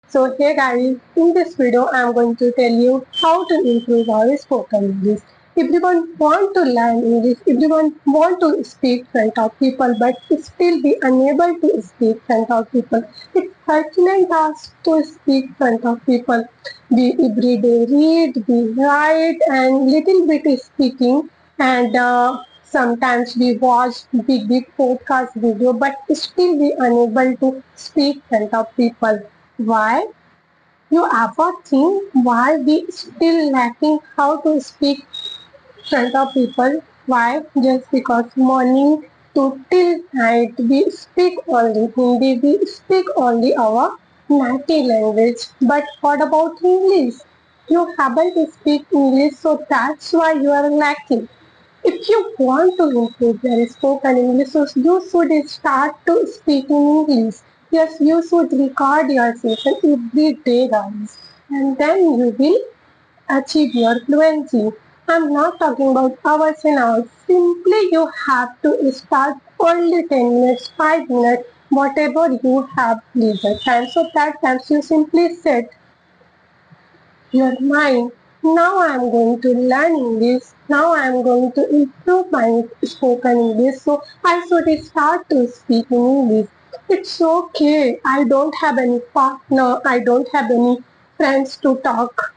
So hey guys, in this video I am going to tell you how to improve our spoken English. Everyone want to learn English, everyone want to speak front of people but still be unable to speak front of people. It's Herculean task to speak front of people. We everyday read, we write and little bit speaking and sometimes we watch big podcast video but still we unable to speak front of people. Why? You ever think why we still lacking how to speak front of people? Why? Just because morning to till night we speak only Hindi, we speak only our native language. But what about English? You haven't speak English, so that's why you are lacking. If you want to improve your spoken English, so you should start to speak in English. Yes, you should record your session every day, guys, and then you will achieve your fluency. I'm not talking about hours and hours. Simply, you have to start only 10 minutes, 5 minutes, whatever you have leisure time. So that times you simply set your mind. Now I am going to learn English. Now I am going to improve my spoken English. So I should start to speak in English. It's okay. I don't have any partner. I don't have any friends to talk.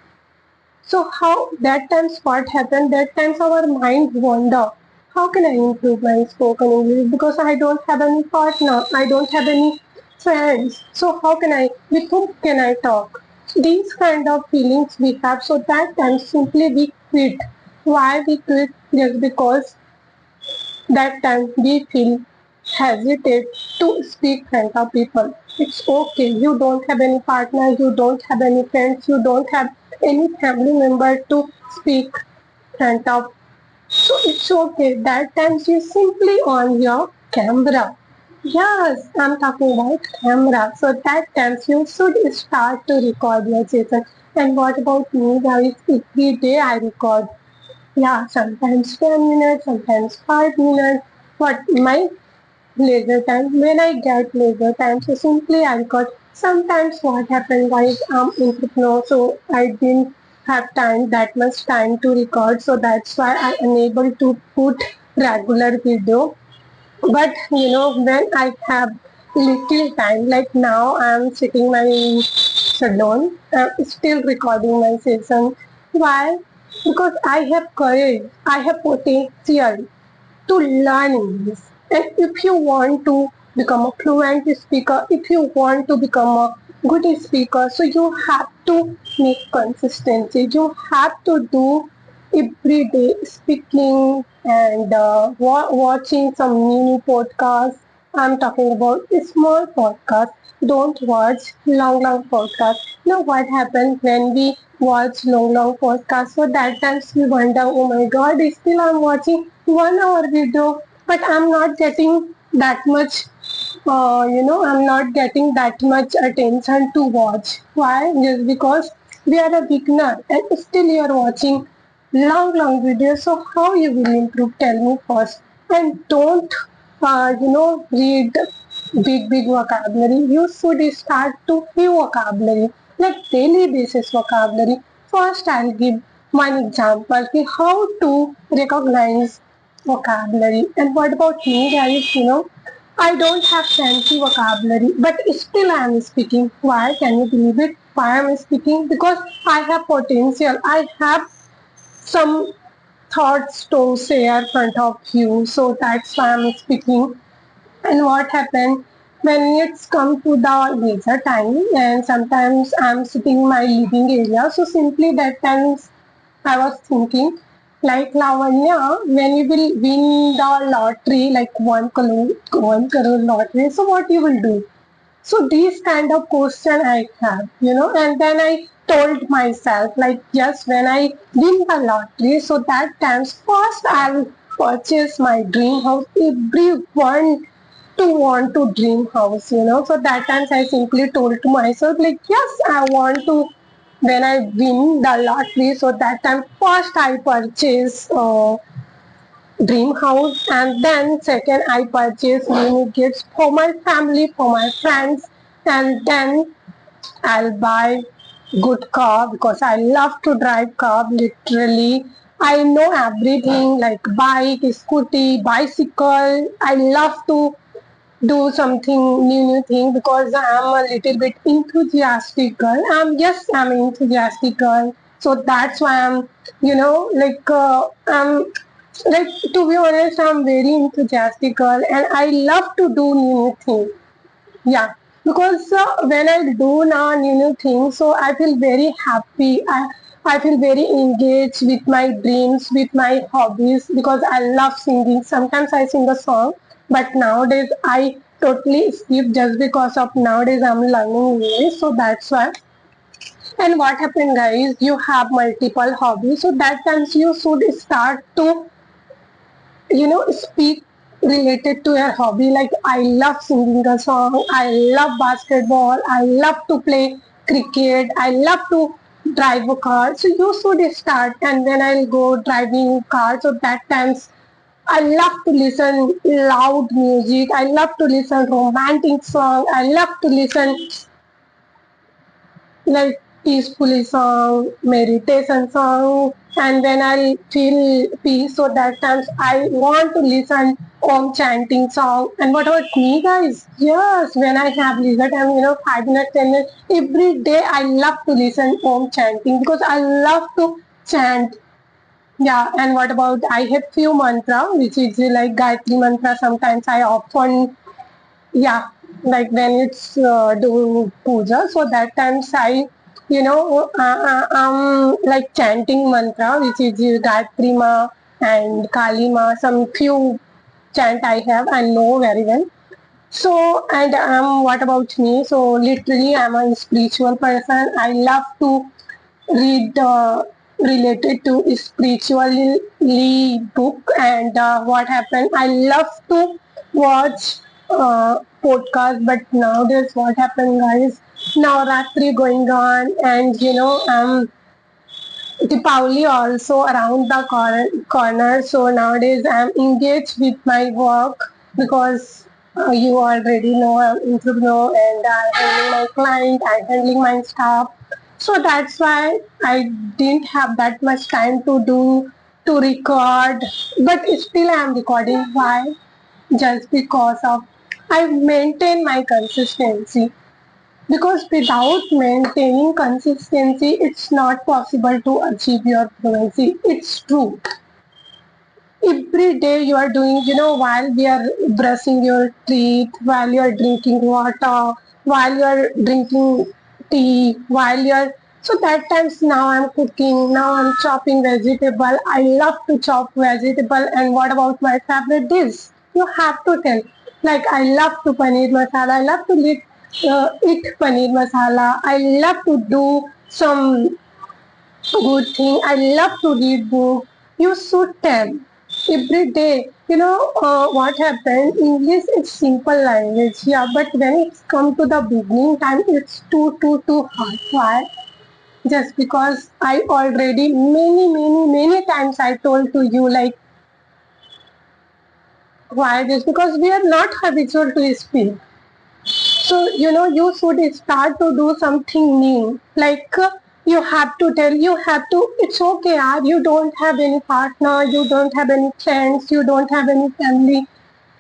So how that times what happened? That times our mind wander. How can I improve my spoken English? Because I don't have any partner. I don't have any friends. So how can I? With whom can I talk? These kind of feelings we have. So that time simply we quit. Why we quit? Just because that time we feel hesitate to speak front of people. It's okay. You don't have any partner, you don't have any friends, you don't have any family member to speak front of. So it's okay. That times you simply on your camera. Yes, I'm talking about camera. So that times you should start to record your session. And what about me, guys? Every day I record. Yeah, sometimes 10 minutes, sometimes 5 minutes. What my leisure time? When I get leisure time, so simply I record. Sometimes what happens, guys, I'm entrepreneur, so I didn't have time, that much time to record. So that's why I unable to put regular video. But when I have little time, like now I'm sitting my salon, I'm still recording my session. Why? Because I have courage, I have potential to learn English. And if you want to become a fluent speaker, if you want to become a good speaker, so you have to make consistency. You have to do every day speaking and watching some mini podcasts. I'm talking about a small podcast. Don't watch long podcast. Now what happens when we watch long podcast? So that times we wonder, oh my god, still I'm watching 1 hour video, but I'm not getting that much. I'm not getting that much attention to watch. Why? Just because we are a beginner and still you are watching long videos. So how you will improve? Tell me first. And don't, read big vocabulary. You should start to few vocabulary, like daily basis vocabulary. First, I'll give one example how to recognize vocabulary. And what about me, guys? I don't have fancy vocabulary, but still I am speaking. Why? Can you believe it? Why am I speaking? Because I have potential. I have some thoughts to share in front of you. So that's why I'm speaking. And what happened when it's come to the leisure time, and sometimes I'm sitting in my living area. So simply that times I was thinking, like Lavanya, when you will win the lottery, like 1 crore lottery, so what you will do? So these kind of question I have, and then I told myself, like, yes, when I win the lottery, so that times first I'll purchase my dream house. Everyone to want to dream house. So that times I simply told to myself, like, yes, I want to when I win the lottery. So that time first I purchase dream house, and then second I purchase many gifts for my family, for my friends, and then I'll buy good car because I love to drive car literally. I know everything like bike, scooty, bicycle. I love to do something new thing because I'm a little bit enthusiastic girl. I'm an enthusiastic girl. So that's why I'm like, to be honest, I'm very enthusiastic girl and I love to do new things. Yeah, because when I do now new things, so I feel very happy. I feel very engaged with my dreams, with my hobbies because I love singing. Sometimes I sing a song, but nowadays I totally skip just because of nowadays I'm learning English, so that's why. And what happened, guys? You have multiple hobbies, so that times you should start to speak related to your hobby. Like I love singing a song, I love basketball, I love to play cricket, I love to drive a car, so you should start. And when I'll go driving car, so that times I love to listen loud music, I love to listen romantic song, I love to listen like peacefully song, meditation song, and when I feel peace, so that times I want to listen Om chanting song. And what about me, guys? Yes, when I have leisure time, 5 minutes, 10 minutes, every day I love to listen Om chanting because I love to chant. Yeah, and what about I have few mantra, which is like Gayatri mantra. Sometimes I often yeah, like when it's do puja, so that times I like chanting mantra which is Gayatri Ma and Kali Ma, some few chant I have and know very well. So and what about me, so literally I'm a spiritual person. I love to read related to spiritually book. And what happened, I love to watch podcast. But nowadays what happened, guys, Navratri going on, and Deepavali also around the corner. So nowadays I'm engaged with my work because you already know I'm entrepreneur and I'm handling my client, I'm handling my staff. So that's why I didn't have that much time to record. But still I'm recording. Why? Just because of I maintain my consistency, because without maintaining consistency, it's not possible to achieve your fluency. It's true. Every day you are doing, while we are brushing your teeth, while you are drinking water, while you are drinking tea, while you are, so that times now I'm cooking, now I'm chopping vegetable. I love to chop vegetable. And what about my favorite dish? You have to tell. Like I love to paneer masala. I love to eat paneer masala. I love to do some good thing. I love to read book. You should tell every day. What happened? English is simple language, yeah, but when it's come to the beginning time, it's too hard. Why? Just because I already many times I told to you like why this, because we are not habitual to speak. So, you should start to do something new. Like, you have to tell, you have to, it's okay, you don't have any partner, you don't have any friends, you don't have any family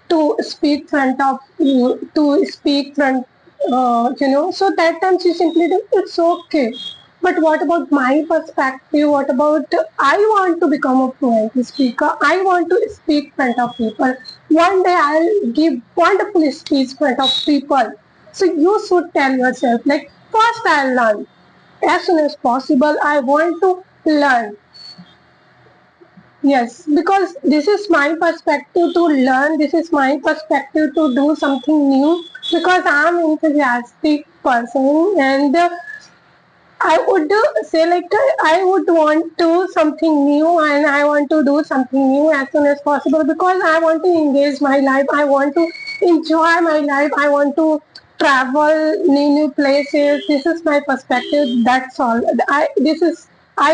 to speak front of you, to speak front, so that times you simply do, it's okay. But what about my perspective? What about I want to become a fluent speaker? I want to speak front of people. One day I'll give wonderful speech front of people. So you should tell yourself like first I'll learn. As soon as possible, I want to learn. Yes, because this is my perspective to learn. This is my perspective to do something new. Because I'm enthusiastic person, and I would say like I would want to something new, and I want to do something new as soon as possible because I want to engage my life. I want to enjoy my life. I want to travel new places. This is my perspective. That's all. I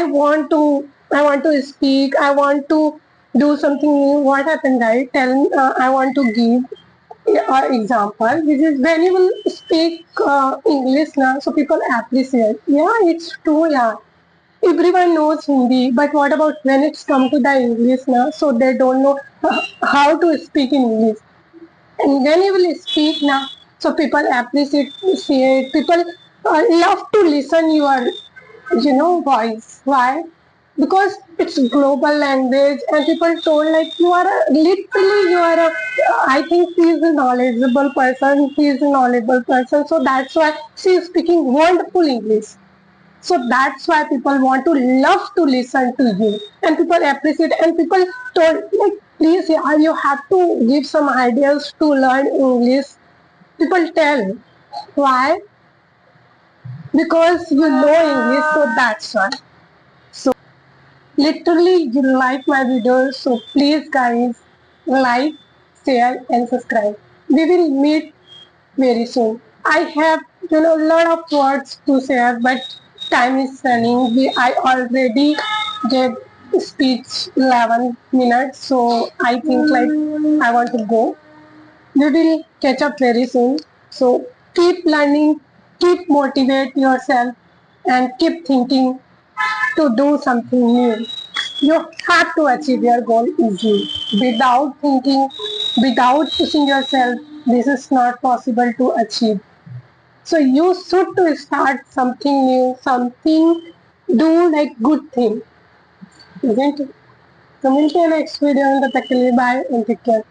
want to speak. I want to do something new. What happened, right? I want to give. example, which is when you will speak English now, so people appreciate. Yeah, it's true. Yeah, everyone knows Hindi, but what about when it's come to the English now? So they don't know how to speak in English. And when you will speak now, so people appreciate, see it. People love to listen your, voice. Why? Because it's global language, and people told like you are literally you are a. I think she is a knowledgeable person. He is a knowledgeable person. So that's why she is speaking wonderful English. So that's why people want to love to listen to you, and people appreciate, and people told like, please, yeah, you have to give some ideas to learn English. People tell why, because you know English, so that's why. So literally, you like my videos, so please, guys, like, share, and subscribe. We will meet very soon. I have a lot of words to share, but time is running. I already gave speech 11 minutes, so I think like I want to go. We will catch up very soon. So keep learning, keep motivate yourself, and keep thinking to do something new. You have to achieve your goal easily. Without thinking, without pushing yourself, this is not possible to achieve. So you should to start something new, something, do like good thing, isn't it? So we'll see you next video in the Bye and take care.